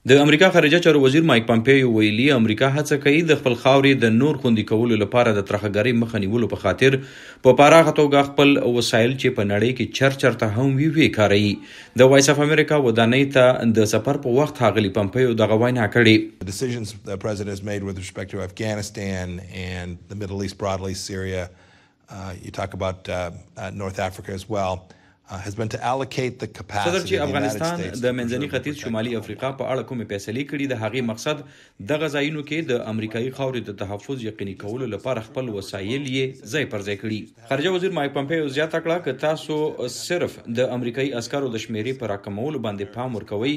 د امریکا خارجه چارو وزیر مایک پامپیو ویلي امریکا هڅه کوي د خپل خاورې د نور خوندي کولو لپاره د ترهګرۍ مخه نیولو په خاطر په پراخه توګه خپل وسایل چې په نړۍ کې چرته هم وی کاروي. د وایس اف امریکا ودانۍ ته د سفر په وخت ښاغلي پامپیو دغه وینا کړې. The decisions the president has made with respect to Afghanistan and the Middle East broadly, Syria, you talk about North Africa as well. Has been to allocate the capacity صدر چې افغانستان د منځني ختیځ شمالي افریقا په اړه کومې فیصلې کړي د هغې مقصد دغه ځایونو کې د امریکایي خاورې د تحفظ یقیني کولو لپاره خپل وسایل یې ځای پر ځای کړي. خارجه وزیر مایک پامپیو زیاته کړه که تاسو صرف د امریکایي عسکرو د شمیرې په راکمولو باندې پام ورکوئ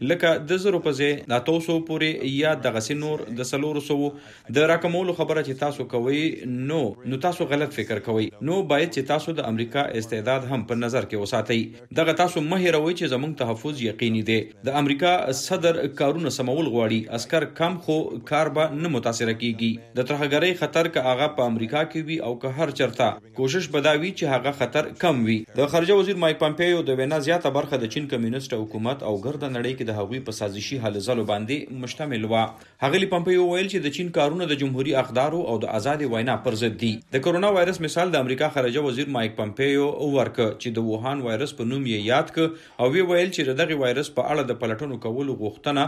لکه د 0 په ځای د 800 پورې یا دغسې نور د 400 د راکمولو خبره چې تاسو کوئ نو تاسو غلط فکر کوئ. نو باید چې تاسو د امریکا استعداد هم په نظر کې وساتئ. دغه تاسو مه هیروئ چې زموږ تحفظ یقیني دی. د امریکا صدر کارونه سمول غواړي، عسکر کم خو کار به نه متاثره کیږي. د ترهګرۍ خطر که هغه په امریکا کې وي او که هر چرته کوشش به دا وي چې هغه خطر کم وي. د خارجه وزیر مایک پامپیو د وینا زیاته برخه د چین کمیونست حکومت او ګرده نړۍ کې د هغوی په سازشي هلو ځلو باندې مشتمل و. ښاغلي پامپیو ویل چې د چین کارونه د جمهوریت اقدارو او د ازادې وینا پر ضد دي. د کرونا وایرس مثال د امریکا خارجه وزیر مایک پامپیو ورکړ چې د ووهان وایرس په نوم یې یاد کړ او وی ویل چې دغه وایرس په اړه د پلټنو کولو غوښتنه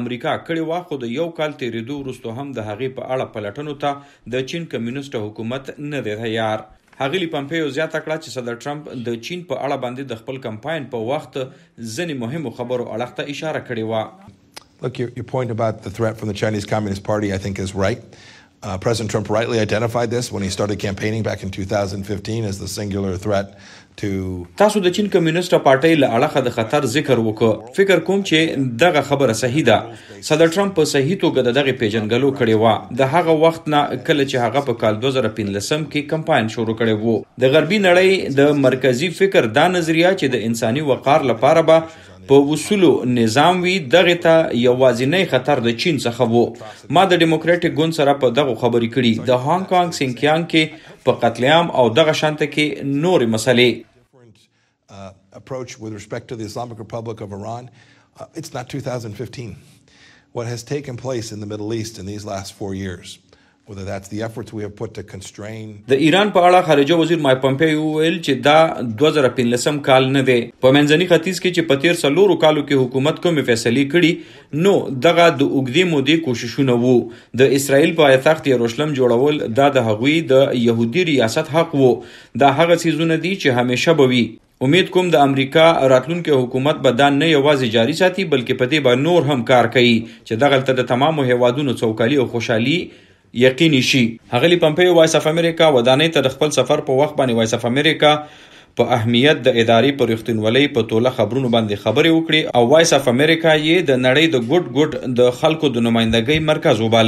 امریکا کړې وه، خو د یو کال تیریدو وروسته هم د هغې په اړه پلټنو ته د چین کمیونست حکومت نه دی تیار. ښاغلي پامپیو زیاته کړه چې صدر ټرمپ د چین په اړه باندې د خپل کمپاین په وخت ځینې مهمو خبرو اړخ ته اشاره کړې وه. Look, your point about the threat from the Chinese Communist Party, I think, is right. President Trump rightly identified this when he started campaigning back in 2015 as the singular threat to... تاسو د چین کمیونست پارټۍ له اړخه د خطر ذکر وکړ. فکر کوم چې دغه خبره صحیح ده. صدر ټرمپ په صحیح توګه د دغه پیژنګلو کړې وه د هغه وخت نه کله چې هغه په کال 2015 کې کمپاین شروع کړی وو. د غربي نړۍ د مرکزی فکر دا نظریه چې د انساني وقار لپاره به په وصولو نظام وي دغه ته یوازینی خطر د چین څخه وو. ما د ډیموکراټیک ګوند سره په دغه خبرې کړي د هانګ کانګ سینکیانګ کې په قتل عام او دغه شانته کې نورې مسلې. Approach with respect to the Islamic Republic of Iran, it's not 2015. What has taken place in the Middle East in these last 4 years, whether that's the efforts we have put to constrain... د ایران په اړه خارجه وزیر مایک پامپیو ویل چې دا 2015 کال نه دی. په منځني ختیځ کې چې په تیر 4 کالو کې حکومت کومې فیصلې کړي نو دغه د اوږدې مودې کوششونه وو. د اسرائیل پایتخت یروشلم جوړول دا د هغوی د یهودي ریاست حق وو. دا هغه څیزونه دي چې همیشه به وي. امید کوم د امریکا راتلونکي حکومت به دا نه یوازې جاري ساتي بلکې په دې به نور هم کار کوي چې دغلته د تمامو هیوادونو سوکالي او خوشحالي یقیني شي. ښاغلي پامپیو وایس اف امریکا ودانۍ ته د خپل سفر په وخت باندې وایس اف امریکا په اهمیت د ادارې پر رښتینولۍ په توله خبرونو باندې خبرې وکړي او وایس اف امریکا یې د نړۍ د ګوټ د خلکو د نمایندګۍ مرکز وباله.